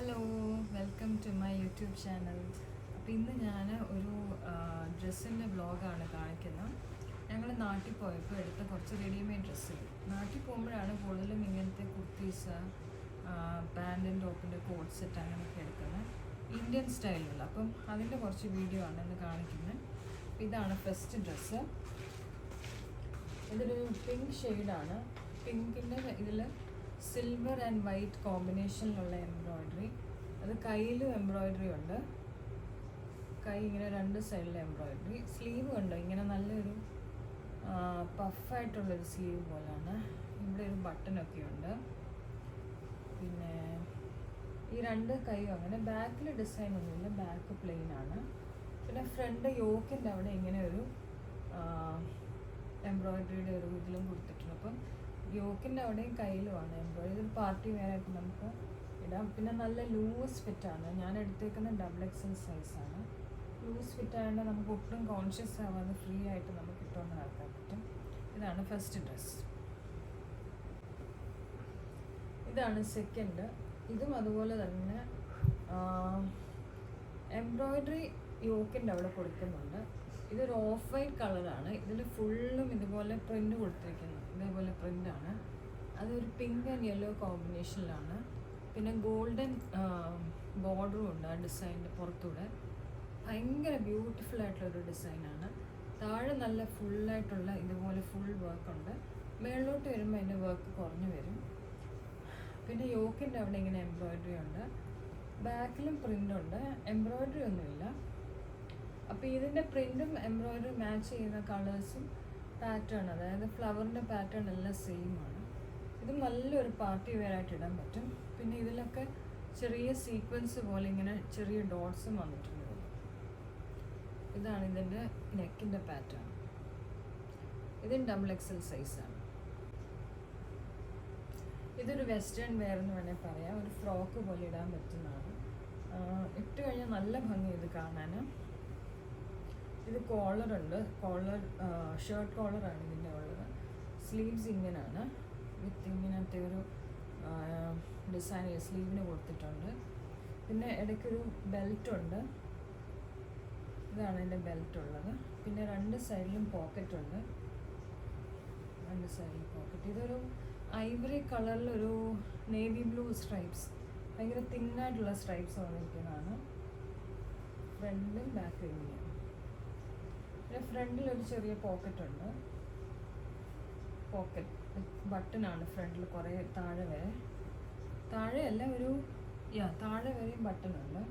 Hello, welcome to my YouTube channel. അപ്പോൾ ഇന്ന് ഞാൻ ഒരു ഡ്രസ്സിൻ്റെ വ്ളോഗാണ് കാണിക്കുന്നത്. ഞങ്ങൾ നാട്ടിൽ പോയപ്പോൾ എടുത്ത കുറച്ച് റെഡിമെയ്ഡ് ഡ്രസ്സുകൾ. നാട്ടിൽ പോകുമ്പോഴാണ് കൂടുതലും ഇങ്ങനത്തെ കുർത്തീസ്, പാൻറ്റും ടോപ്പിൻ്റെ കോഡ് സെറ്റ് അങ്ങനെയൊക്കെ എടുക്കുന്നത്, ഇന്ത്യൻ സ്റ്റൈലിലുള്ള. അപ്പം അതിൻ്റെ കുറച്ച് വീഡിയോ ആണ് ഇന്ന് കാണിക്കുന്നത്. ഇതാണ് ഫസ്റ്റ് ഡ്രസ്സ്. ഇതൊരു പിങ്ക് ഷെയ്ഡാണ്. പിങ്കിൻ്റെ ഇതിൽ സിൽവർ ആൻഡ് വൈറ്റ് കോമ്പിനേഷനിലുള്ള എംബ്രോയ്ഡറി. അത് കയ്യിലും എംബ്രോയ്ഡറി ഉണ്ട്. കൈ ഇങ്ങനെ രണ്ട് സൈഡിൽ എംബ്രോയ്ഡറി. സ്ലീവ് ഉണ്ട്, ഇങ്ങനെ നല്ലൊരു പഫായിട്ടുള്ളൊരു സ്ലീവ് പോലെയാണ്. ഇവിടെ ഒരു ബട്ടണൊക്കെ ഉണ്ട്. പിന്നെ ഈ രണ്ട് കൈയും അങ്ങനെ. ബാക്കിൽ ഡിസൈൻ ഒന്നുമില്ല, ബാക്ക് പ്ലെയിൻ ആണ്. പിന്നെ ഫ്രണ്ട് യോക്കിൻ്റെ അവിടെ ഇങ്ങനെ ഒരു എംബ്രോയ്ഡറിയുടെ ഒരു ഇതിലും കൊടുത്തിട്ടുണ്ട്. അപ്പം യോക്കിൻ്റെ അവിടെയും കയ്യിലുമാണ് എംബ്രോയ്ഡറി. ഇതൊരു പാർട്ടി വെയറായിട്ട് നമുക്ക് ഇടാം. പിന്നെ നല്ല ലൂസ് ഫിറ്റാണ്. ഞാൻ എടുത്തേക്കുന്ന XXL സൈസാണ്. ലൂസ് ഫിറ്റായതുകൊണ്ട് നമുക്ക് ഒട്ടും കോൺഷ്യസ് ആവാതെ ഫ്രീ ആയിട്ട് നമുക്ക് ഇട്ടുകൊണ്ട് നടക്കാൻ പറ്റും. ഇതാണ് ഫസ്റ്റ് ഡ്രസ്സ്. ഇതാണ് സെക്കൻഡ്. ഇതും അതുപോലെ തന്നെ എംബ്രോയ്ഡറി യോക്കിൻ്റെ അവിടെ കൊടുക്കുന്നുണ്ട്. ഇതൊരു ഓഫ് വൈറ്റ് കളറാണ്. ഇതിൽ ഫുള്ളും ഇതുപോലെ പ്രിൻ്റ് കൊടുത്തിരിക്കുന്നത്. ഇതേപോലെ പ്രിൻ്റാണ്. അതൊരു പിങ്ക് ആൻഡ് യെല്ലോ കോമ്പിനേഷനിലാണ്. പിന്നെ ഗോൾഡൻ ബോർഡറും ഉണ്ട് ആ ഡിസൈനിൻ്റെ പുറത്തൂടെ. ഭയങ്കര ബ്യൂട്ടിഫുൾ ആയിട്ടുള്ളൊരു ഡിസൈനാണ്. താഴെ നല്ല ഫുള്ളായിട്ടുള്ള ഇതുപോലെ ഫുൾ വർക്കുണ്ട്. മേളിലോട്ട് വരുമ്പോൾ അതിൻ്റെ വർക്ക് കുറഞ്ഞു വരും. പിന്നെ യോക്കിൻ്റെ അവിടെ ഇങ്ങനെ എംബ്രോയ്ഡറി ഉണ്ട്. ബാക്കിലും പ്രിൻ്റുണ്ട്. എംബ്രോയ്ഡറി ഒന്നുമില്ല. അപ്പോൾ ഇതിൻ്റെ പ്രിൻറ്റും എംബ്രോയ്ഡറി മാച്ച് ചെയ്യുന്ന കളേഴ്സും പാറ്റേൺ, അതായത് ഫ്ലവറിൻ്റെ പാറ്റേൺ എല്ലാം സെയിം ആണ്. ഇത് നല്ലൊരു പാർട്ടി വെയർ ആയിട്ട് ഇടാൻ പറ്റും. പിന്നെ ഇതിലൊക്കെ ചെറിയ സീക്വൻസ് പോലെ ഇങ്ങനെ ചെറിയ ഡോട്ട്സും വന്നിട്ടുണ്ട്. ഇതാണ് ഇതിൻ്റെ നെക്കിൻ്റെ പാറ്റേൺ. ഇതും XXL സൈസാണ്. ഇതൊരു വെസ്റ്റേൺ വെയർ എന്ന് വേണേൽ പറയാം. ഒരു ഫ്രോക്ക് പോലെ ഇടാൻ പറ്റുന്നതാണ്. ഇട്ട് കഴിഞ്ഞാൽ നല്ല ഭംഗി ഇത് കാണാൻ. ഇത് കോളറുണ്ട്. ഷർട്ട് കോളറാണ് ഇതിൻ്റെ ഉള്ളത്. സ്ലീവ്സ് ഇങ്ങനെയാണ്, വിത്ത് ഇങ്ങനത്തെ ഒരു ഡിസൈൻ സ്ലീവിന് കൊടുത്തിട്ടുണ്ട്. പിന്നെ ഇടയ്ക്കൊരു ബെൽറ്റുണ്ട്. ഇതാണ് ഇതിൻ്റെ ബെൽറ്റ് ഉള്ളത്. പിന്നെ രണ്ട് സൈഡിലും പോക്കറ്റ് ഉണ്ട്. രണ്ട് സൈഡിലും പോക്കറ്റ്. ഇതൊരു ഐവറി കളറിലൊരു നേവി ബ്ലൂ സ്ട്രൈപ്സ്, ഭയങ്കര തിന്നായിട്ടുള്ള സ്ട്രൈപ്സ് വന്നിരിക്കുന്നതാണ്. ഫ്രണ്ടും ബാക്കും ഇങ്ങനെയാണ്. പിന്നെ ഫ്രണ്ടിലൊരു ചെറിയ പോക്കറ്റ് ഉണ്ട്. പോക്കറ്റ് ബട്ടണാണ് ഫ്രണ്ടിൽ കുറേ താഴെ വരെ. താഴെയല്ല, താഴെ വരെയും ബട്ടണുണ്ട്.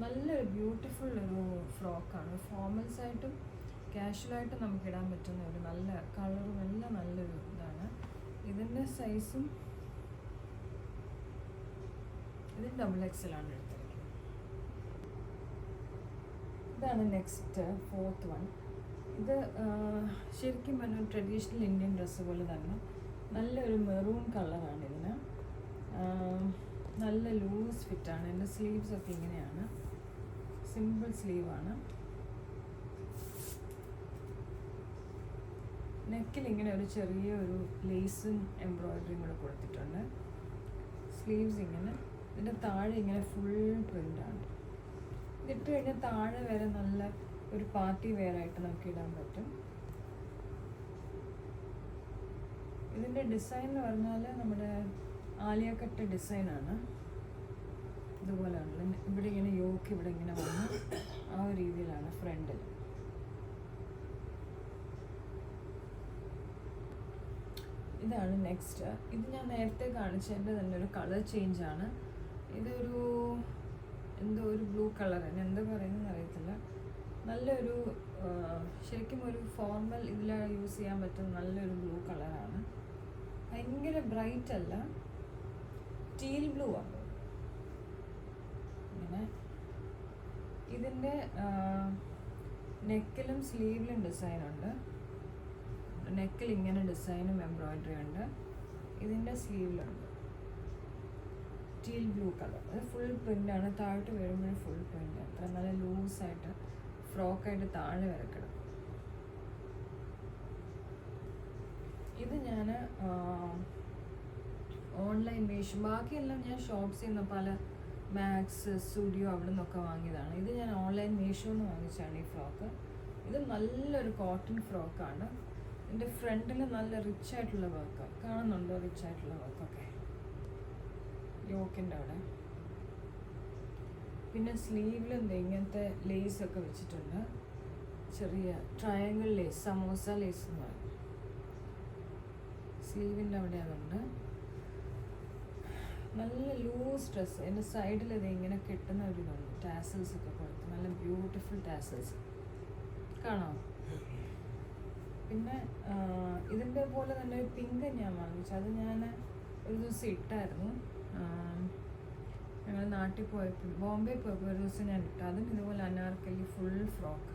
നല്ലൊരു ബ്യൂട്ടിഫുൾ ഒരു ഫ്രോക്കാണ്. ഫോർമൽസായിട്ടും കാഷ്വലായിട്ടും നമുക്ക് ഇടാൻ പറ്റുന്ന ഒരു നല്ല കളറും എല്ലാം നല്ലൊരു ഇതാണ്. ഇതിൻ്റെ സൈസും ഇത് XXL ആണ് എടുത്തിരിക്കുന്നത്. ഇതാണ് നെക്സ്റ്റ് ഫോർത്ത് വൺ. ഇത് ശരിക്കും പറഞ്ഞാൽ ട്രഡീഷണൽ ഇന്ത്യൻ ഡ്രസ്സ് പോലെ തന്നെ നല്ലൊരു മെറൂൺ കളറാണ് ഇതിന്. നല്ല ലൂസ് ഫിറ്റാണ്. എൻ്റെ സ്ലീവ്സൊക്കെ ഇങ്ങനെയാണ്, സിമ്പിൾ സ്ലീവാണ്. നെക്കിൽ ഇങ്ങനെ ഒരു ചെറിയ ഒരു ലേസും എംബ്രോയ്ഡറിയും കൂടെ കൊടുത്തിട്ടുണ്ട്. സ്ലീവ്സ് ഇങ്ങനെ. ഇതിൻ്റെ താഴെ ഇങ്ങനെ ഫുൾ പ്രിൻ്റാണ്. ഇതിട്ട് കഴിഞ്ഞാൽ താഴെ വരെ നല്ല ഒരു പാർട്ടി വെയർ ആയിട്ട് നമുക്ക് ഇടാൻ പറ്റും. ഇതിൻ്റെ ഡിസൈൻ എന്ന് പറഞ്ഞാൽ നമ്മുടെ ആലിയ കട്ട് ഡിസൈനാണ്. ഇതുപോലെയാണല്ലോ. ഇവിടെ ഇങ്ങനെ യോക്ക് ഇവിടെ ഇങ്ങനെ വന്ന് ആ ഒരു രീതിയിലാണ് ഫ്രണ്ടിൽ. ഇതാണ് നെക്സ്റ്റ്. ഇത് ഞാൻ നേരത്തെ കാണിച്ചതിൻ്റെ തന്നെ ഒരു കളർ ചേഞ്ചാണ്. ഇതൊരു എന്തോ ഒരു ബ്ലൂ കളർ, എന്താ പറയുന്നതെന്ന് അറിയത്തില്ല. നല്ലൊരു ശരിക്കും ഒരു ഫോർമൽ ഇതിൽ യൂസ് ചെയ്യാൻ പറ്റുന്ന നല്ലൊരു ബ്ലൂ കളറാണ്. ഭയങ്കര ബ്രൈറ്റ് അല്ല, ടീൽ ബ്ലൂ ആണ്. ഇങ്ങനെ ഇതിൻ്റെ നെക്കിലും സ്ലീവിലും ഡിസൈനുണ്ട്. നെക്കിൽ ഇങ്ങനെ ഡിസൈനും എംബ്രോയ്ഡറി ഉണ്ട്. ഇതിൻ്റെ സ്ലീവിലുണ്ട് ടീൽ ബ്ലൂ കളർ. അത് ഫുൾ പ്രിൻ്റാണ്. താഴോട്ട് വരുമ്പോഴും ഫുൾ പ്രിൻ്റ്. അത്ര നല്ല ലൂസായിട്ട് ഫ്രോക്കായിട്ട് താഴെ വരെ കിടക്കും. ഇത് ഞാൻ ഓൺലൈൻ മീഷോ, ബാക്കിയെല്ലാം ഞാൻ ഷോപ്സിൽ നിന്ന് പല മാക്സ് സ്റ്റുഡിയോ അവിടെ നിന്നൊക്കെ വാങ്ങിയതാണ്. ഇത് ഞാൻ ഓൺലൈൻ മീഷോന്ന് വാങ്ങിച്ചാണ് ഈ ഫ്രോക്ക്. ഇത് നല്ലൊരു കോട്ടൺ ഫ്രോക്കാണ്. ഇതിൻ്റെ ഫ്രണ്ടിൽ നല്ല റിച്ച് ആയിട്ടുള്ള വർക്ക് കാണുന്നുണ്ടോ? റിച്ച് ആയിട്ടുള്ള വർക്കൊക്കെ യോക്കിൻ്റെ അവിടെ. പിന്നെ സ്ലീവിൽ എന്താ ഇങ്ങനത്തെ ലേസൊക്കെ വെച്ചിട്ടുണ്ട്. ചെറിയ ട്രയാങ്കിൾ ലേസ്, സമോസ ലേസ് എന്ന് പറയും. സ്ലീവിൻ്റെ അവിടെ അതുണ്ട്. നല്ല ലൂസ് ഡ്രസ്സ്. എൻ്റെ സൈഡിൽ ഇത് ഇങ്ങനെ കിട്ടുന്ന ഒരു ഇതുണ്ട്, ടാസൽസ് ഒക്കെ കൊടുത്ത് നല്ല ബ്യൂട്ടിഫുൾ ടാസൽസ് കാണാം. പിന്നെ ഇതിൻ്റെ പോലെ തന്നെ ഒരു പിങ്ക് ഞാൻ വാങ്ങിച്ചു. അത് ഞാൻ ഒരു ദിവസം ഇട്ടായിരുന്നു. ഞങ്ങൾ നാട്ടിൽ പോയപ്പോൾ, ബോംബെ പോയപ്പോൾ ഒരു ദിവസം ഞാൻ ഇട്ടു. അതും ഇതുപോലെ അനാർക്കലി ഫുൾ ഫ്രോക്ക്,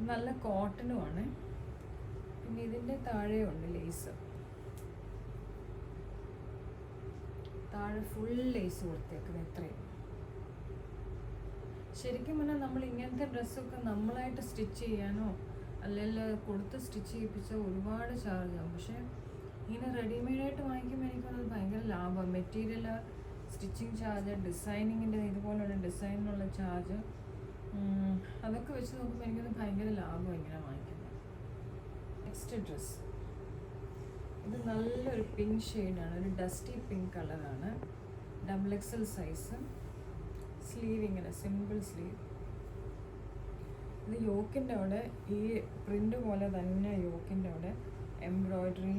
നല്ല കോട്ടനുമാണ്. പിന്നെ ഇതിൻ്റെ താഴെയുണ്ട് ലേസ്, താഴെ ഫുൾ ലേസ് കൊടുത്തേക്കുന്നത്. ഇത്രയും ശരിക്കും പറഞ്ഞാൽ നമ്മൾ ഇങ്ങനത്തെ ഡ്രസ്സൊക്കെ നമ്മളായിട്ട് സ്റ്റിച്ച് ചെയ്യാനോ അല്ലെങ്കിൽ കൊടുത്ത് സ്റ്റിച്ച് ചെയ്യിപ്പിച്ചാൽ ഒരുപാട് ചാർജ് ആവും. പക്ഷേ ഇങ്ങനെ റെഡിമെയ്ഡായിട്ട് വാങ്ങിക്കുമ്പോൾ എനിക്കത് ഭയങ്കര ലാഭം. മെറ്റീരിയൽ, സ്റ്റിച്ചിങ് ചാർജ്, ഡിസൈനിങ്ങിൻ്റെ ഇതുപോലുള്ള ഡിസൈനിനുള്ള ചാർജ്, അതൊക്കെ വെച്ച് നോക്കുമ്പോൾ എനിക്കത് ഭയങ്കര ലാഭം ഇങ്ങനെ വാങ്ങിക്കുന്നത്. നെക്സ്റ്റ് ഡ്രസ്സ്, ഇത് നല്ലൊരു പിങ്ക് ഷെയ്ഡാണ്, ഒരു ഡസ്റ്റി പിങ്ക് കളറാണ്. XXL size. സ്ലീവ് ഇങ്ങനെ സിമ്പിൾ സ്ലീവ്. ഇത് യോക്കിൻ്റെ അവിടെ ഈ പ്രിൻ്റ് പോലെ തന്നെ യോക്കിൻ്റെ അവിടെ എംബ്രോയ്ഡറി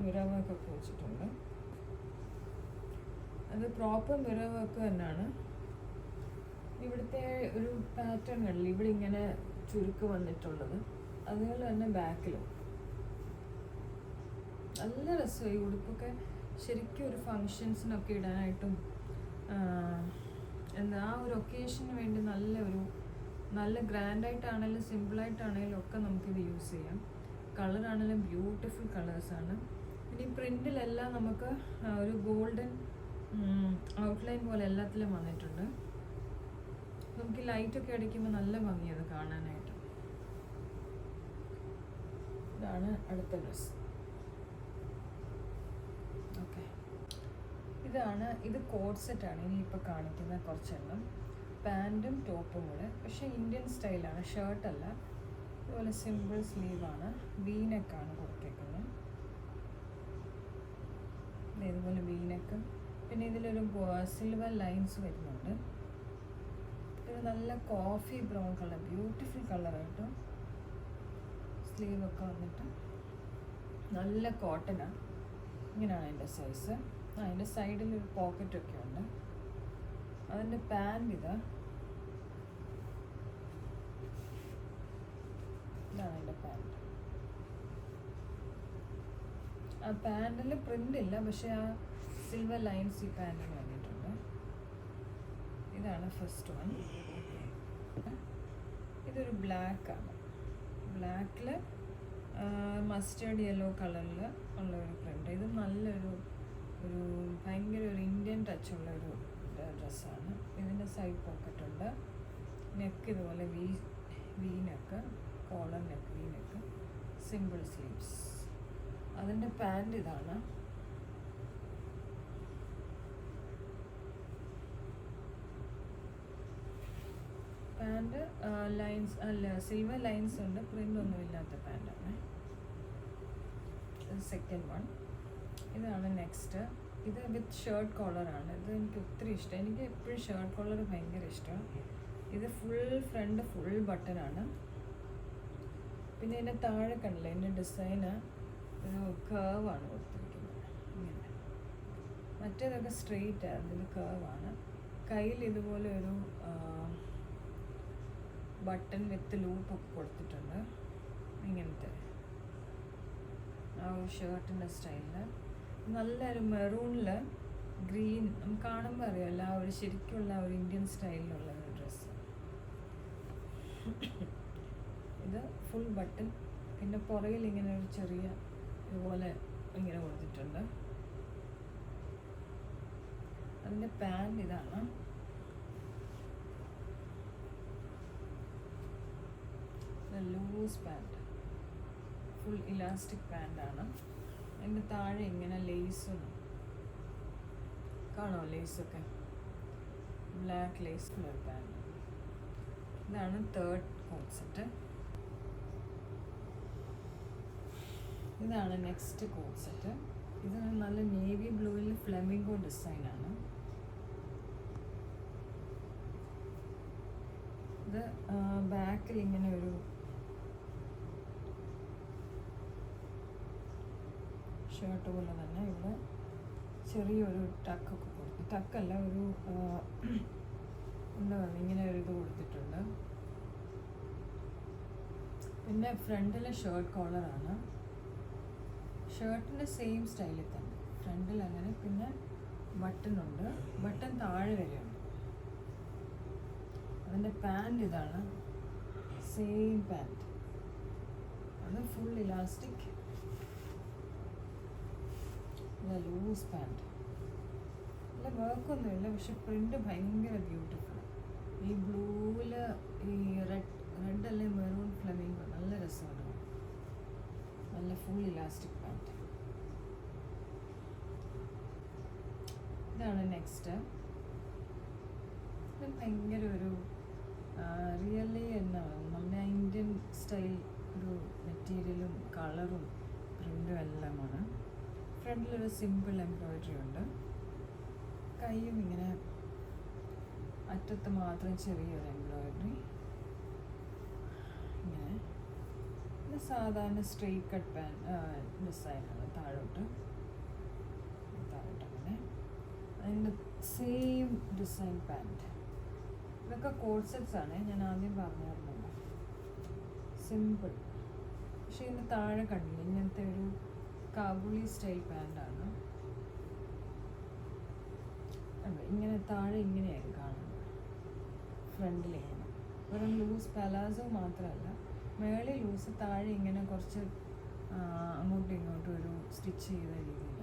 മിറർ വർക്കൊക്കെ വെച്ചിട്ടുണ്ട്. അത് പ്രോപ്പർ മിറർ വർക്ക് തന്നെയാണ്. ഇവിടുത്തെ ഒരു പാറ്റേൺ കണ്ടില്ല, ഇവിടെ ഇങ്ങനെ ചുരുക്ക് വന്നിട്ടുള്ളത്. അതുപോലെ തന്നെ ബാക്കിലും നല്ല രസമായി. ഈ ഉടുപ്പൊക്കെ ശരിക്കും ഒരു ഫങ്ഷൻസിനൊക്കെ ഇടാനായിട്ടും എന്താ ആ ഒരു ഒക്കേഷന് വേണ്ടി നല്ല ഗ്രാൻഡായിട്ടാണെങ്കിലും സിമ്പിളായിട്ടാണെങ്കിലും ഒക്കെ നമുക്കിത് യൂസ് ചെയ്യാം. കളറാണെങ്കിലും ബ്യൂട്ടിഫുൾ കളേഴ്സാണ്. പിന്നെ ഈ പ്രിൻറ്റിലെല്ലാം നമുക്ക് ഒരു ഗോൾഡൻ ഔട്ട്ലൈൻ പോലെ എല്ലാത്തിലും വന്നിട്ടുണ്ട്. നമുക്ക് ലൈറ്റൊക്കെ അടിക്കുമ്പോൾ നല്ല ഭംഗിയത് കാണാനായിട്ട്. ഇതാണ് അടുത്ത ഡ്രസ്സ്. ഓക്കെ, ഇത് കോഡ് സെറ്റാണ് ഇനിയിപ്പോൾ കാണിക്കുന്ന കുറച്ചെണ്ണം. പാൻറ്റും ടോപ്പും കൂടെ, പക്ഷേ ഇന്ത്യൻ സ്റ്റൈലാണ്, ഷർട്ടല്ല. ഇതുപോലെ സിമ്പിൾ സ്ലീവാണ്, വീനെക്കാണ് കൊടുത്തേക്കുന്നത്. ഇതുപോലെ വീനെക്ക്. പിന്നെ ഇതിലൊരു സിൽവർ ലൈൻസ് വരുന്നുണ്ട്. ഇത് നല്ല കോഫി ബ്രൗൺ കളർ, ബ്യൂട്ടിഫുൾ കളറായിട്ട് സ്ലീവൊക്കെ വന്നിട്ട് നല്ല കോട്ടനാണ്. ഇങ്ങനെയാണ് അതിൻ്റെ സൈസ്. അതിൻ്റെ സൈഡിൽ ഒരു പോക്കറ്റൊക്കെ ഉണ്ട്. അതിൻ്റെ പാൻറ് ഇതാണ് അതിൻ്റെ പാൻറ്. ആ പാൻറിൽ പ്രിൻ്റ് ഇല്ല, പക്ഷേ ആ സിൽവർ ലൈൻസ് ഈ പാൻറിന് വന്നിട്ടുണ്ട്. ഇതാണ് ഫസ്റ്റ് വൺ. ഇതൊരു ബ്ലാക്കാണ്. ബ്ലാക്കിൽ മസ്റ്റേർഡ് യെല്ലോ കളറിൽ ഉള്ള ഒരു പ്രിൻ്റ്. ഇത് നല്ലൊരു ഭയങ്കര ഒരു ഇന്ത്യൻ ടച്ചുള്ള ഒരു ഡ്രസ്സാണ്. ഇതിൻ്റെ സൈഡ് പോക്കറ്റ് ഉണ്ട്. നെക്ക് ഇതുപോലെ V neck, collar neck, V neck, simple sleeves. അതിൻ്റെ പാൻറ് ഇതാണ്. പാൻറ് ലൈൻസ് അല്ല, സിൽവർ ലൈൻസ് ഉണ്ട്, പ്രിൻ്റ് ഒന്നും ഇല്ലാത്ത പാൻറ്റാണ്. Second one. ഇതാണ് നെക്സ്റ്റ്. ഇത് വിത്ത് ഷർട്ട് കോളറാണ്. ഇത് എനിക്ക് ഒത്തിരി ഇഷ്ടം. എനിക്ക് എപ്പോഴും ഷർട്ട് കോളർ ഭയങ്കര ഇഷ്ടമാണ്. ഇത് ഫ്രണ്ട് ഫുൾ ബട്ടനാണ്. പിന്നെ ഇതിൻ്റെ താഴെ കണ്ടില്ല, ഇതിൻ്റെ ഡിസൈന് ഒരു കേവാണ് കൊടുത്തിരിക്കുന്നത്. ഇങ്ങനെ മറ്റേതൊക്കെ സ്ട്രെയിറ്റ് ആയിരുന്നു, ഇത് കേവാണ്. കയ്യിൽ ഇതുപോലെ ഒരു ബട്ടൺ വിത്ത് ലൂപ്പൊക്കെ കൊടുത്തിട്ടുണ്ട്. ഇങ്ങനത്തെ ആ ഒരു ഷർട്ടിൻ്റെ സ്റ്റൈലിൽ നല്ലൊരു മെറൂണിൽ ഗ്രീൻ, നമുക്ക് കാണുമ്പോൾ അറിയാമല്ലോ ആ ഒരു ശരിക്കുള്ള ഒരു ഇന്ത്യൻ സ്റ്റൈലിലുള്ള ഒരു ഡ്രസ്സ്. ഇത് ഫുൾ ബട്ടൺ. പിന്നെ പുറകിൽ ഇങ്ങനെ ഒരു ചെറിയ ഇതുപോലെ ഇങ്ങനെ കൊടുത്തിട്ടുണ്ട്. അതിൻ്റെ പാൻറ് ഇതാണ്. ലൂസ് പാൻറ്, ഫുൾ ഇലാസ്റ്റിക് പാൻറ്റാണ്. അതിൻ്റെ താഴെ ഇങ്ങനെ ലേസും കാണോ ലേസൊക്കെ, ബ്ലാക്ക് ലേസ് കളർ പാൻറ്. ഇതാണ് തേർഡ് കോട്ട് സെറ്റ്. ഇതാണ് നെക്സ്റ്റ് കോട്ട് സെറ്റ്. ഇത് നല്ല നേവി ബ്ലൂവിൽ ഫ്ലെമിംഗോ ഡിസൈനാണ്. ഇത് ബാക്കിൽ ഇങ്ങനെ ഒരു ഷർട്ട് പോലെ തന്നെ ഇവിടെ ചെറിയൊരു ടക്കൊക്കെ കൊടുത്തു, ടക്കല്ല ഒരു എന്താ പറയുക, ഇങ്ങനെ ഒരു ഇത് കൊടുത്തിട്ടുണ്ട്. പിന്നെ ഫ്രണ്ടിലെ ഷർട്ട് കോളറാണ്. ഷർട്ടിൻ്റെ സെയിം സ്റ്റൈലിൽ തന്നെ ഫ്രണ്ടിൽ അങ്ങനെ. പിന്നെ ബട്ടണുണ്ട്, ബട്ടൺ താഴെ വരെയുണ്ട്. അതിൻ്റെ പാൻറ് ഇതാണ്, സെയിം പാൻറ്. അത് ഫുൾ ഇലാസ്റ്റിക്, ലൂസ് പാൻറ്. നല്ല വർക്കൊന്നുമില്ല, പക്ഷെ പ്രിൻ്റ് ഭയങ്കര ബ്യൂട്ടിഫുൾ. ഈ ബ്ലൂവിൽ ഈ റെഡ് അല്ലേ മെറൂൺ ഫ്ലെമിംഗോ, നല്ല രസമാണ്. നല്ല ഫുൾ ഇലാസ്റ്റിക് പാൻറ്. ഇതാണ് നെക്സ്റ്റ്. ഇത് ഭയങ്കര ഒരു റിയലി എന്നാ നമ്മുടെ ഇന്ത്യൻ സ്റ്റൈൽ ഒരു മെറ്റീരിയലും കളറും പ്രിൻറ്റും എല്ലാമാണ്. ഫ്രണ്ടിലൊരു സിമ്പിൾ എംബ്രോയിഡറി ഉണ്ട്. കൈയും ഇങ്ങനെ അറ്റത്ത് മാത്രം ചെറിയൊരു എംബ്രോയിഡറി ഇങ്ങനെ. ഇത് സാധാരണ സ്ട്രെയിറ്റ് കട്ട് ഡിസൈനാണ്, താഴോട്ട് അങ്ങനെ. അതിൻ്റെ സെയിം ഡിസൈൻ പാൻറ്. ഇതൊക്കെ കോട്ട് സെറ്റ്സ് ആണ്, ഞാൻ ആദ്യം പറഞ്ഞിരുന്നല്ലോ. സിമ്പിൾ, പക്ഷേ ഇതിന് താഴെ കണ്ടില്ല, ഇങ്ങനത്തെ ഒരു കാബൂളി സ്റ്റൈൽ പാൻറ്റാണ്. ഇങ്ങനെ താഴെ ഇങ്ങനെയായി കാണുന്നത്, ഫ്രണ്ടിലിങ്ങനെ. വെറും ലൂസ് പലാസോ മാത്രമല്ല, മേളിൽ ലൂസ്, താഴെ ഇങ്ങനെ കുറച്ച് അങ്ങോട്ടും ഇങ്ങോട്ടും ഒരു സ്റ്റിച്ച് ചെയ്ത രീതിയിൽ.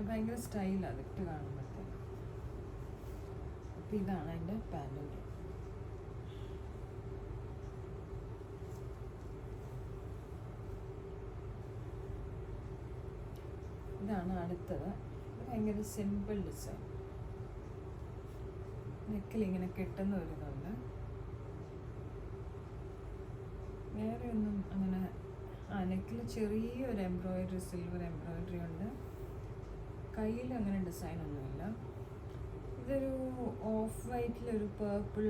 ഭയങ്കര സ്റ്റൈലാണ് ഇട്ട് കാണുമ്പോഴത്തേക്ക്. അപ്പം ഇതാണ് എൻ്റെ പാൻറ്. ഇതാണ് അടുത്തത്. ഭയങ്കര സിമ്പിൾ ഡിസൈൻ. നെക്കിൽ ഇങ്ങനെ കെട്ടുന്ന ഒരു ഇതുണ്ട്. വേറെ ഒന്നും അങ്ങനെ. നെക്കിൽ ചെറിയൊരു എംബ്രോയിഡറി, സിൽവർ എംബ്രോയിഡറി ഉണ്ട്. കയ്യിൽ അങ്ങനെ ഡിസൈനൊന്നുമില്ല. ഇതൊരു ഓഫ് വൈറ്റിലൊരു പേർപ്പിൾ,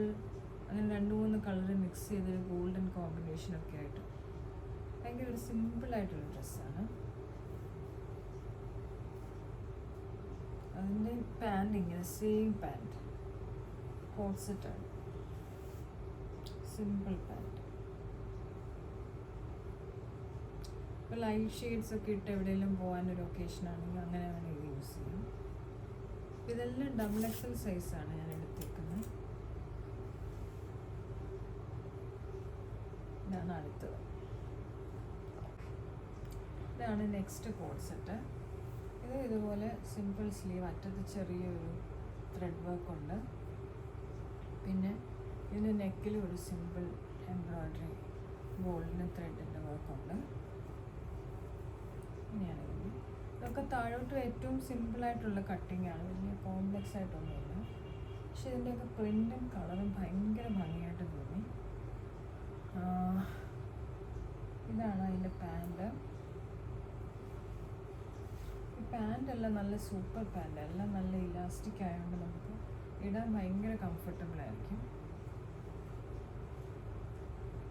അങ്ങനെ 2-3 കളർ മിക്സ് ചെയ്തൊരു ഗോൾഡൻ കോമ്പിനേഷനൊക്കെ ആയിട്ട് ഭയങ്കര ഒരു സിമ്പിളായിട്ടൊരു ഡ്രസ്സാണ്. അതിൻ്റെ പാൻറ് ഇങ്ങനെ സെയിം പാൻറ്, കോട്ട് സെറ്റാണ്, സിമ്പിൾ പാൻറ്. ഇപ്പോൾ ലൈറ്റ് ഷെയ്ഡ്സ് ഒക്കെ ഇട്ട് എവിടെയെങ്കിലും പോകാനൊരു ഒക്കേഷൻ ആണെങ്കിൽ അങ്ങനെ വേണം ഇത് യൂസ് ചെയ്യാം. ഇതെല്ലാം ഡബിൾ XL സൈസാണ് ഞാൻ എടുത്തേക്കുന്നത്. ഇതാണ് അടുത്തത്. ഇതാണ് നെക്സ്റ്റ് കോട്ട് സെറ്റ്. ഇത് ഇതുപോലെ സിമ്പിൾ സ്ലീവ്, അറ്റത്ത് ചെറിയൊരു ത്രെഡ് വർക്ക് ഉണ്ട്. പിന്നെ ഇതിൻ്റെ നെക്കിൽ ഒരു സിമ്പിൾ എംബ്രോയിഡറി ഗോൾഡിന് ത്രെഡിൻ്റെ വർക്കുണ്ട്. ഇങ്ങനെയാണ് ഇതിന്. ഇതൊക്കെ താഴോട്ട് ഏറ്റവും സിമ്പിളായിട്ടുള്ള കട്ടിങ് ആണ്, വലിയ കോംപ്ലക്സ് ആയിട്ടൊന്നുമില്ല. പക്ഷെ ഇതിൻ്റെയൊക്കെ പ്രിൻറ്റും കളറും ഭയങ്കര ഭംഗിയായിട്ട് തോന്നി. ഇതാണ് അതിൻ്റെ പാൻറ്. ഈ പാൻറ്റെല്ലാം നല്ല സൂപ്പർ പാൻറ്, എല്ലാം നല്ല ഇലാസ്റ്റിക് ആയതുകൊണ്ട് നമുക്ക് ഇടാൻ ഭയങ്കര കംഫർട്ടബിൾ ആയിരിക്കും.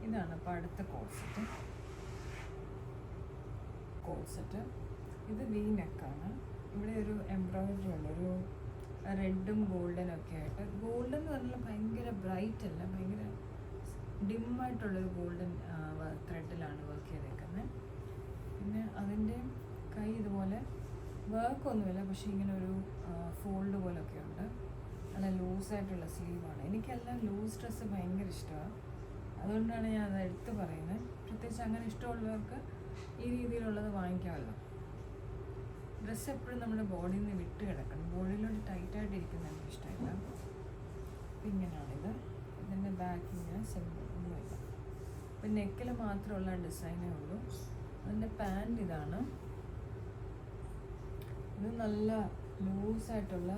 ഇതാണ് അപ്പോൾ അടുത്ത കോട്ട് സെറ്റ്. ഇത് വി നെക്കാണ്. ഇവിടെ ഒരു എംബ്രോയിഡറി ഉണ്ട്, ഒരു റെഡും ഗോൾഡനും ഒക്കെ ആയിട്ട്. ഗോൾഡൻ എന്ന് പറഞ്ഞാൽ ഭയങ്കര ബ്രൈറ്റ് അല്ല, ഭയങ്കര ഡിമ്മായിട്ടുള്ളൊരു ഗോൾഡൻ ത്രെഡിലാണ് വർക്ക് ചെയ്തേക്കുന്നത്. പിന്നെ അതിൻ്റെ കൈ ഇതുപോലെ വർക്കൊന്നുമില്ല, പക്ഷേ ഇങ്ങനെ ഒരു ഫോൾഡ് പോലൊക്കെ ഉണ്ട്. നല്ല ലൂസായിട്ടുള്ള സ്ലീവാണ്. എനിക്കെല്ലാം ലൂസ് ഡ്രസ്സ് ഭയങ്കര ഇഷ്ടമാണ്, അതുകൊണ്ടാണ് ഞാൻ അത് എടുത്ത് പറയുന്നത്. പ്രത്യേകിച്ച് അങ്ങനെ ഇഷ്ടമുള്ളവർക്ക് ഈ രീതിയിലുള്ളത് വാങ്ങിക്കാമല്ലോ. ഡ്രസ്സ് എപ്പോഴും നമ്മുടെ ബോഡിയിൽ നിന്ന് വിട്ട് കിടക്കണം, ബോഡിയിലോട്ട് ടൈറ്റായിട്ട് ഇരിക്കുന്നത് എനിക്ക് ഇഷ്ടമില്ല. അപ്പം ഇങ്ങനെയാണിത്. ഇതിൻ്റെ ബാക്കിങ്ങനെ സിമ്പിൾ ഒന്നുമില്ല. അപ്പം നെക്കിൽ മാത്രമുള്ള ഡിസൈനേ ഉള്ളൂ. അതിൻ്റെ പാൻറ് ഇതാണ്. ഇത് നല്ല ലൂസായിട്ടുള്ള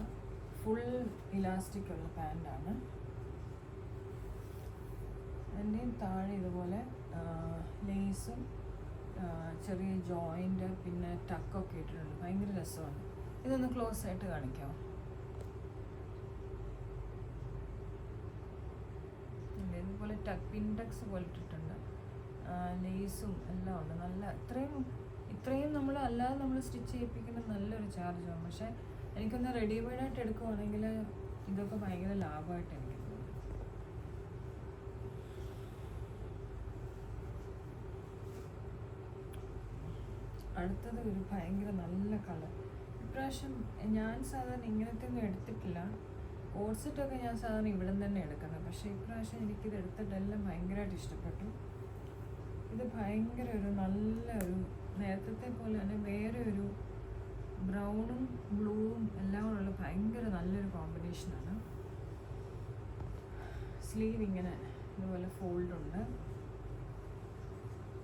ഫുൾ ഇലാസ്റ്റിക് ഉള്ള പാൻറ്റാണ്. അതിൻ്റെയും താഴെ ഇതുപോലെ ലേസും ചെറിയ ജോയിൻ്റ് പിന്നെ ടക്കൊക്കെ ഇട്ടിട്ടുണ്ട്. ഭയങ്കര രസമാണ്. ഇതൊന്ന് ക്ലോസ് ആയിട്ട് കാണിക്കാമോ? ഇതുപോലെ പിൻടക്സ് പോലെ ഇട്ടിട്ടുണ്ട്. ലേസും എല്ലാം ഉണ്ട്. നല്ല ഇത്രയും നമ്മൾ അല്ലാതെ നമ്മൾ സ്റ്റിച്ച് ചെയ്യിപ്പിക്കുന്ന നല്ലൊരു ചാർജാണ്. പക്ഷേ എനിക്കൊന്ന് റെഡിമെയ്ഡായിട്ട് എടുക്കുവാണെങ്കിൽ ഇതൊക്കെ ഭയങ്കര ലാഭമായിട്ട് എനിക്ക് തോന്നുന്നു. അടുത്തത് ഒരു ഭയങ്കര നല്ല കളർ. ഇപ്രാവശ്യം ഞാൻ സാധാരണ ഇങ്ങനത്തെ ഒന്നും എടുത്തിട്ടില്ല. കോഡ്സെറ്റൊക്കെ ഞാൻ സാധാരണ ഇവിടെ നിന്ന് തന്നെ എടുക്കുന്നത്. പക്ഷേ ഇപ്രാവശ്യം എനിക്കിത് എടുത്തിട്ടെല്ലാം ഭയങ്കരമായിട്ട് ഇഷ്ടപ്പെട്ടു. ഇത് ഭയങ്കര ഒരു നല്ലൊരു നേരത്തെ പോലെ തന്നെ വേറെ ഒരു ബ്രൗണും ബ്ലൂവും എല്ലാം കൂടെയുള്ള ഭയങ്കര നല്ലൊരു കോമ്പിനേഷനാണ്. സ്ലീവ് ഇങ്ങനെ ഇതുപോലെ ഫോൾഡുണ്ട്.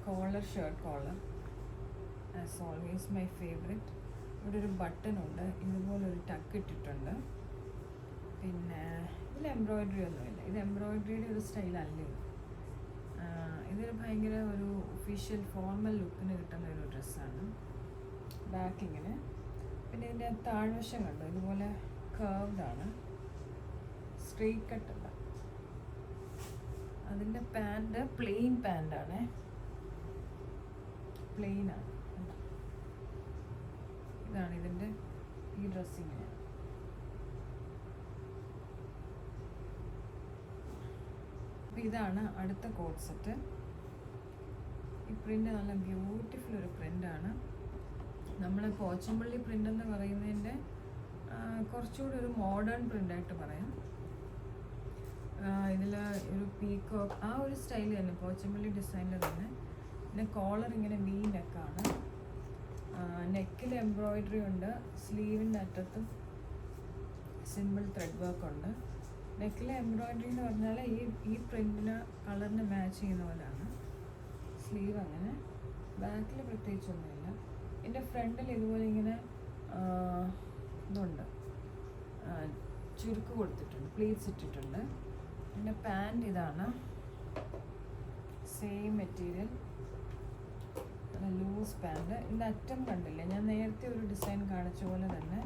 Collar shirt collar as always my favourite. ഇവിടെ ഒരു ബട്ടൺ ഉണ്ട്. ഇതുപോലൊരു ടക്ക് ഇട്ടിട്ടുണ്ട്. പിന്നെ ഇതിൽ എംബ്രോയിഡറി ഒന്നുമില്ല. ഇത് എംബ്രോയിഡറിയുടെ ഒരു സ്റ്റൈലല്ല ഇത്. ഇതൊരു ഭയങ്കര ഒരു ഒഫീഷ്യൽ ഫോർമൽ ലുക്കിന് കിട്ടുന്ന ഒരു ഡ്രസ്സാണ്. ബാക്കിങ്ങനെ. പിന്നെ ഇതിൻ്റെ താഴ്വശം കണ്ടോ, ഇതുപോലെ കർവ്ഡാണ്, സ്ട്രെയിറ്റ് കട്ടല്ല. അതിൻ്റെ പാൻറ് പ്ലെയിൻ പാൻറ്റാണ്, പ്ലെയിനാണ്. ഇതാണ് ഇതിൻ്റെ ഈ ഡ്രസ്സിങ്ങനെ. അപ്പോൾ ഇതാണ് അടുത്ത കോഡ് സെറ്റ്. ഈ പ്രിൻ്റ് നല്ല ബ്യൂട്ടിഫുൾ ഒരു പ്രിൻ്റാണ്. നമ്മൾ പോച്ചമ്പള്ളി പ്രിൻ്റ് എന്ന് പറയുന്നതിൻ്റെ കുറച്ചുകൂടി ഒരു മോഡേൺ പ്രിൻ്റായിട്ട് പറയാം. ഇതിൽ ഒരു പീക്കോക്ക് ആ ഒരു സ്റ്റൈൽ തന്നെ, പോച്ചമ്പള്ളി ഡിസൈനിൽ തന്നെ. പിന്നെ കോളർ ഇങ്ങനെ വി നെക്കാണ്. നെക്കിൽ എംബ്രോയിഡറി ഉണ്ട്. സ്ലീവിൻ്റെ അറ്റത്തും സിമ്പിൾ ത്രെഡ് വർക്ക് ഉണ്ട്. നെക്കിലെ എംബ്രോയിഡറി എന്ന് പറഞ്ഞാൽ ഈ പ്രിൻറ്റിന് കളറിന് മാച്ച് ചെയ്യുന്ന പോലെയാണ്. സ്ലീവ് അങ്ങനെ. ബാക്കിൽ പ്രത്യേകിച്ചൊന്നുമില്ല. എൻ്റെ ഫ്രണ്ടിൽ ഇതുപോലെ ഇങ്ങനെ ഇതുണ്ട്, ചുരുക്ക് കൊടുത്തിട്ടുണ്ട്, പ്ലീറ്റ്സ് ഇട്ടിട്ടുണ്ട്. പിന്നെ പാൻറ് ഇതാണ്, സെയിം മെറ്റീരിയൽ, ലൂസ് പാൻറ്. ഇതിൻ്റെ അറ്റം കണ്ടില്ലേ, ഞാൻ നേരത്തെ ഒരു ഡിസൈൻ കാണിച്ച പോലെ തന്നെ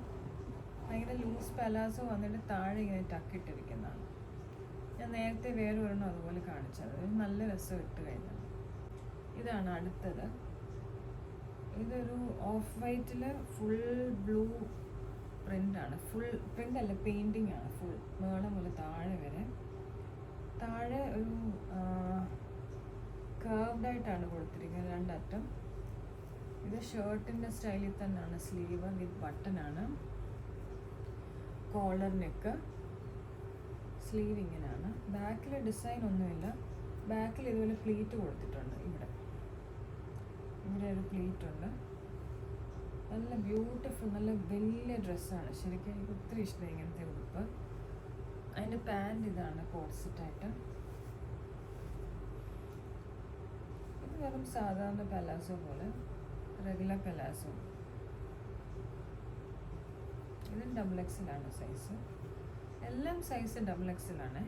ഭയങ്കര ലൂസ് പലാസോ വന്നിട്ട് താഴെ ഇങ്ങനെ ടക്കിട്ടിരിക്കുന്നതാണ്. ഞാൻ നേരത്തെ വേറെ ഒരെണ്ണം അതുപോലെ കാണിച്ചത്. നല്ല രസം ഇട്ട് കഴിഞ്ഞത്. ഇതാണ് അടുത്തത്. ഇതൊരു ഓഫ് വൈറ്റിൽ ഫുൾ ബ്ലൂ പ്രിൻ്റാണ്. ഫുൾ പ്രിൻ്റ് അല്ല, പെയിൻറ്റിങ് ആണ്. ഫുൾ മേളം പോലെ താഴെ വരെ. താഴെ ഒരു കർവ്ഡായിട്ടാണ് കൊടുത്തിരിക്കുന്നത് രണ്ടറ്റം. ഇത് ഷർട്ടിൻ്റെ സ്റ്റൈലിൽ തന്നെയാണ്. സ്ലീവ് വിത്ത് ബട്ടനാണ്. Collar neck. സ്ലീവ് ഇങ്ങനെയാണ്. ബാക്കിൽ ഡിസൈൻ ഒന്നുമില്ല. ബാക്കിൽ ഇതുപോലെ പ്ലീറ്റ് കൊടുത്തിട്ടുണ്ട്. ഇവിടെ ഒരു പ്ലീറ്റ് ഉണ്ട്. നല്ല ബ്യൂട്ടിഫുൾ, നല്ല വലിയ ഡ്രസ്സാണ്. ശരിക്കും എനിക്ക് ഒത്തിരി ഇഷ്ടമായി ഇങ്ങനത്തെ ഉടുപ്പ്. അതിൻ്റെ പാൻറ് ഇതാണ് കോഡ് സെറ്റായിട്ട്. ഇത് വെറും സാധാരണ പലാസോ പോലെ, റെഗുലർ പലാസോ. ഇത് ഡബിൾ എക്സലാണ് സൈസ്. എല്ലാം സൈസ് ഡബിൾ എക്സലാണ്.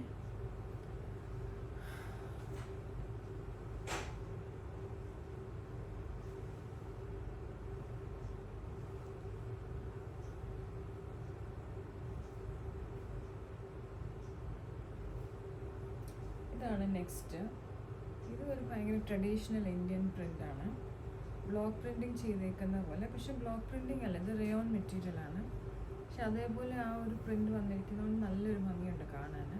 ഇതാണ് നെക്സ്റ്റ്. ഇത് ഒരു ഭയങ്കര ട്രഡീഷണൽ ഇന്ത്യൻ പ്രിൻ്റാണ്. ബ്ലോക്ക് പ്രിൻറ്റിങ് ചെയ്തേക്കുന്ന പോലെ, പക്ഷെ ബ്ലോക്ക് പ്രിൻറ്റിങ് അല്ല, ഇത് റയോൺ മെറ്റീരിയലാണ്. പക്ഷെ അതേപോലെ ആ ഒരു പ്രിൻ്റ് വന്നിരിക്കുന്നതുകൊണ്ട് നല്ലൊരു ഭംഗിയുണ്ട് കാണാൻ.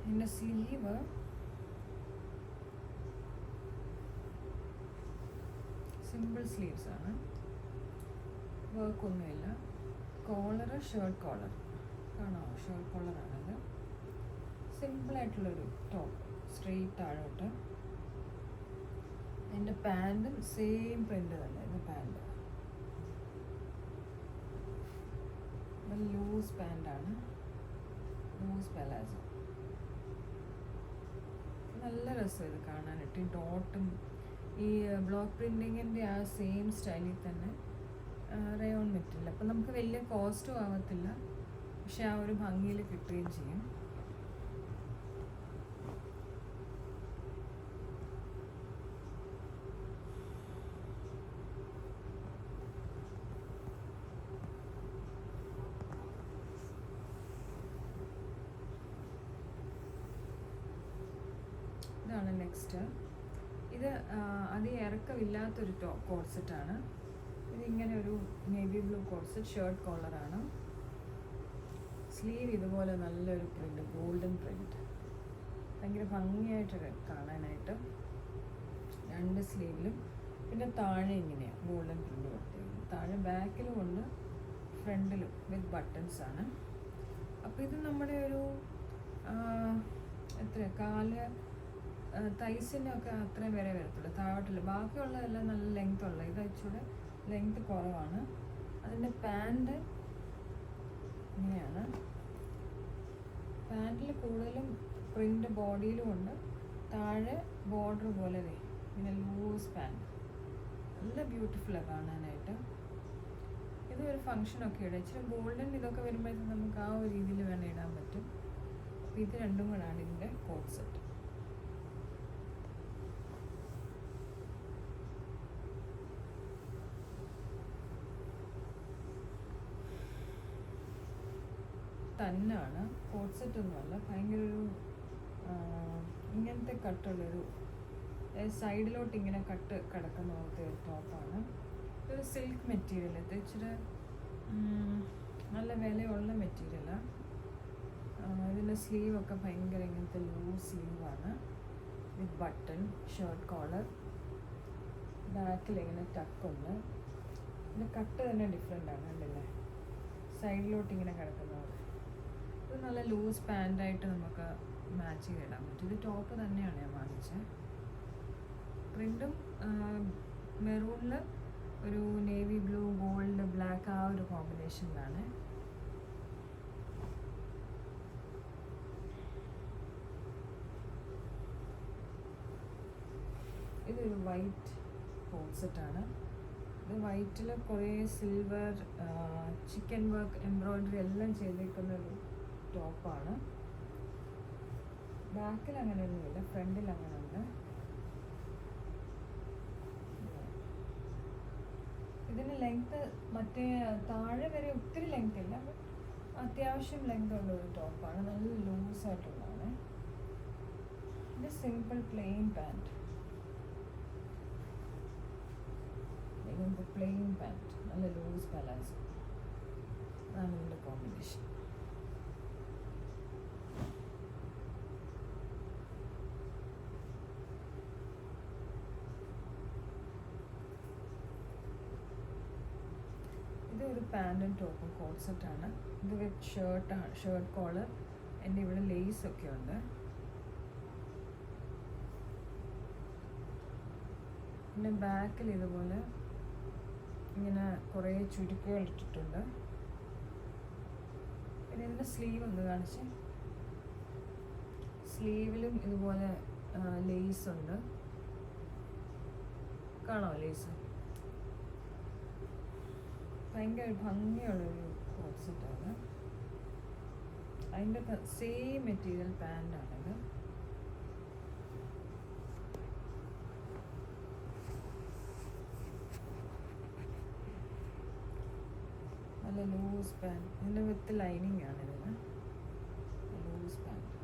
ഇതിൻ്റെ സ്ലീവ് സിമ്പിൾ സ്ലീവ്സ് ആണ്, വർക്കൊന്നുമില്ല. കോളർ ഷർട്ട് കോളർ കാണാമോ? ഷർട്ട് കോളറാണത്. സിമ്പിളായിട്ടുള്ളൊരു ടോപ്പ്, സ്ട്രെയിറ്റ് താഴോട്ട്. എൻ്റെ പാൻറ്റും സെയിം പ്രിൻ്റ് തന്നെ. ഇത് പാൻറ്റ് ലൂസ് പാൻറ്റാണ്, ലൂസ് പലാസോ. നല്ല രസം ഇത് കാണാനായിട്ട്. ഈ ഡോട്ടും ഈ ബ്ലോക്ക് പ്രിൻറ്റിങ്ങിൻ്റെ ആ സെയിം സ്റ്റൈലിൽ തന്നെ റയോൺ നമുക്ക് വലിയ കോസ്റ്റും ആവത്തില്ല, പക്ഷെ ആ ഒരു ഭംഗിയിൽ കിട്ടുകയും ചെയ്യും. ഇതാണ് നെക്സ്റ്റ്. ഇത് അത് ഇറക്കമില്ലാത്തൊരു കോഡ്സെറ്റാണ്. ഇതിങ്ങനെ ഒരു നേവി ബ്ലൂ കോഡ്സെറ്റ്, ഷർട്ട് കോളറാണ്. സ്ലീവ് ഇതുപോലെ നല്ലൊരു പ്രിൻ്റ്, ഗോൾഡൻ പ്രിൻ്റ്, ഭയങ്കര ഭംഗിയായിട്ട് കാണാനായിട്ട് രണ്ട് സ്ലീവിലും. പിന്നെ താഴെ ഇങ്ങനെയാണ് ഗോൾഡൻ പ്രിൻ്റ് കൊടുത്തിരിക്കുന്നത്. താഴെ ബാക്കിലും ഉണ്ട്, ഫ്രണ്ടിലും വിത്ത് ബട്ടൺസ് ആണ്. അപ്പോൾ ഇത് നമ്മുടെ ഒരു എത്ര കാല് തൈസിനൊക്കെ അത്രയും വരെ വരത്തുള്ളൂ, താഴോട്ടില്ല. ബാക്കിയുള്ളതെല്ലാം നല്ല ലെങ്ത് ഉള്ള, ഇത് ഇച്ചിരി ലെങ്ത് കുറവാണ്. അതിൻ്റെ പാൻറ് ഇങ്ങനെയാണ്. പാൻറ്റിൽ കൂടുതലും പ്രിൻ്റ് ബോഡിയിലും ഉണ്ട്, താഴെ ബോർഡർ പോലെ പിന്നെ ലൂസ് പാൻറ്, നല്ല ബ്യൂട്ടിഫുള്ളാണ് കാണാനായിട്ട്. ഇതൊരു ഫങ്ഷനൊക്കെ ഇടാം. ഇച്ചിരി ഗോൾഡൻ ഇതൊക്കെ വരുമ്പോഴത്തേക്കും നമുക്ക് ആ ഒരു രീതിയിൽ വേണം ഇടാൻ പറ്റും. അപ്പോൾ ഇത് രണ്ടും കൂടാണ് ഇതിൻ്റെ കോഡ് സെറ്റ്. തന്നാണ്, കോഡ് സെറ്റ് ഒന്നുമല്ല. ഭയങ്കര ഒരു ഇങ്ങനത്തെ കട്ടുള്ളൊരു സൈഡിലോട്ട് ഇങ്ങനെ കട്ട് കിടക്കുന്ന പോലത്തെ ഒരു ടോപ്പാണ്. ഒരു സിൽക്ക് മെറ്റീരിയൽ, ഇത് ഇച്ചിരി നല്ല വിലയുള്ള മെറ്റീരിയലാണ്. ഇതിൻ്റെ സ്ലീവൊക്കെ ഭയങ്കര ഇങ്ങനത്തെ ലൂസ് സ്ലീവാണ് വിത്ത് ബട്ടൺ, ഷർട്ട് കോളർ, ബാക്കിൽ ഇങ്ങനെ ടക്കുണ്ട്. ഇതിൻ്റെ കട്ട് തന്നെ ഡിഫറെൻ്റ് ആണ്, കണ്ടില്ലേ, സൈഡിലോട്ട് ഇങ്ങനെ കിടക്കുന്നത്. ഇത് നല്ല ലൂസ് പാൻറ്റായിട്ട് നമുക്ക് മാച്ച് ചെയ്തിടാൻ പറ്റും. ഇത് ടോപ്പ് തന്നെയാണ് ഞാൻ വാങ്ങിച്ചത്. പ്രിൻറ്റും മെറൂണിൽ ഒരു നേവി ബ്ലൂ, ഗോൾഡ്, ബ്ലാക്ക് ആ ഒരു കോമ്പിനേഷനിലാണ്. ഇതൊരു വൈറ്റ് കോഡ് സെറ്റാണ്. ഇത് വൈറ്റിൽ കുറേ സിൽവർ, ചിക്കൻ വർക്ക്, എംബ്രോയ്ഡറി എല്ലാം ചെയ്തേക്കുന്ന ഒരു ടോപ്പാണ്. ബാക്കിൽ അങ്ങനെയൊന്നുമില്ല, ഫ്രണ്ടിൽ അങ്ങനെ ഉണ്ട്. ഇതിന് ലെങ്ത്ത് മറ്റേ താഴെ വരെ ഒത്തിരി ലെങ്ത് ഇല്ല, അത്യാവശ്യം ലെങ്ത് ഉള്ള ഒരു ടോപ്പാണ്. നല്ല ലൂസായിട്ടുള്ളതാണ്. ഇത് സിമ്പിൾ പ്ലെയിൻ പാൻറ്റ്, ഇങ്ങനത്തെ പ്ലെയിൻ പാൻറ്റ്, നല്ല ലൂസ് പലാസോ, അതാണ് ഇതിൻ്റെ കോമ്പിനേഷൻ. ഇതൊരു പാൻറ്റും ടോപ്പും കോഡ് സെറ്റാണ്. ഇത് വിത്ത് ഷർട്ട് കോളർ. എൻ്റെ ഇവിടെ ലേസ് ഒക്കെ ഉണ്ട്. പിന്നെ ബാക്കിൽ ഇതുപോലെ ഇങ്ങനെ കുറേ ചുരുക്കുകൾ ഇട്ടിട്ടുണ്ട്. പിന്നെ ഇതിൻ്റെ സ്ലീവ് ഒന്ന് കാണിച്ച്, സ്ലീവിലും ഇതുപോലെ ലേസ് ഉണ്ട്, കാണാമോ ലേസ്? ഭയങ്കര ഭംഗിയുള്ളൊരു കോഡ് സെറ്റാണ്. അതിൻ്റെ സെയിം മെറ്റീരിയൽ പാൻറ്റാണിത്. നല്ല ലൂസ് പാൻറ്റ്, ഇതിൻ്റെ വിത്ത് ലൈനിങ് ആണ് ഇതിന്, ലൂസ് പാൻറ്റ്.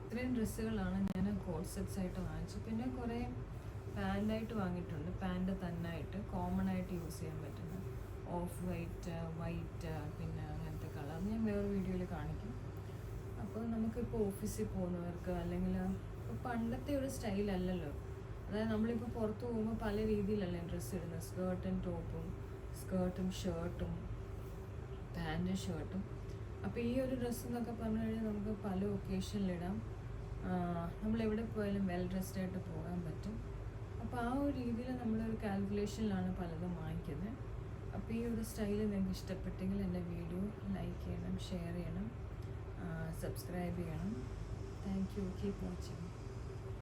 ഇത്രയും ഡ്രസ്സുകളാണ് ഞാൻ കോഡ് സെറ്റ്സ് ആയിട്ട് വാങ്ങിച്ചത്. പിന്നെ കുറേ പാൻറ്റായിട്ട് വാങ്ങിയിട്ടുണ്ട്. പാൻറ്റ് തന്നായിട്ട് കോമൺ ആയിട്ട് യൂസ് ചെയ്യാൻ പറ്റുന്ന ഓഫ് വൈറ്റ്, വൈറ്റ്, പിന്നെ അങ്ങനത്തെ കളർ ഞാൻ വേറെ വീഡിയോയിൽ കാണിക്കും. അപ്പോൾ നമുക്കിപ്പോൾ ഓഫീസിൽ പോകുന്നവർക്ക്, അല്ലെങ്കിൽ ഇപ്പോൾ പണ്ടത്തെ ഒരു സ്റ്റൈലല്ലല്ലോ, അതായത് നമ്മളിപ്പോൾ പുറത്ത് പോകുമ്പോൾ പല രീതിയിലല്ലേ ഡ്രസ്സ് ഇടുന്നത്. സ്കേർട്ടും ടോപ്പും, സ്കേർട്ടും ഷർട്ടും, പാൻറ്റും ഷർട്ടും. അപ്പോൾ ഈ ഒരു ഡ്രസ്സ് എന്നൊക്കെ പറഞ്ഞു കഴിഞ്ഞാൽ നമുക്ക് പല ഒക്കേഷനിലിടാം. നമ്മളെവിടെ പോയാലും വെൽ ഡ്രസ്ഡ് ആയിട്ട് പോകാൻ പറ്റും. അപ്പോൾ ആ ഒരു രീതിയിൽ നമ്മളൊരു കാൽക്കുലേഷനിലാണ് പലതും വാങ്ങിക്കുന്നത്. അപ്പോൾ ഈ ഒരു സ്റ്റൈല് നിങ്ങൾക്ക് ഇഷ്ടപ്പെട്ടെങ്കിൽ എൻ്റെ വീഡിയോ ലൈക്ക് ചെയ്യണം, ഷെയർ ചെയ്യണം, സബ്സ്ക്രൈബ് ചെയ്യണം. Thank you. Keep watching.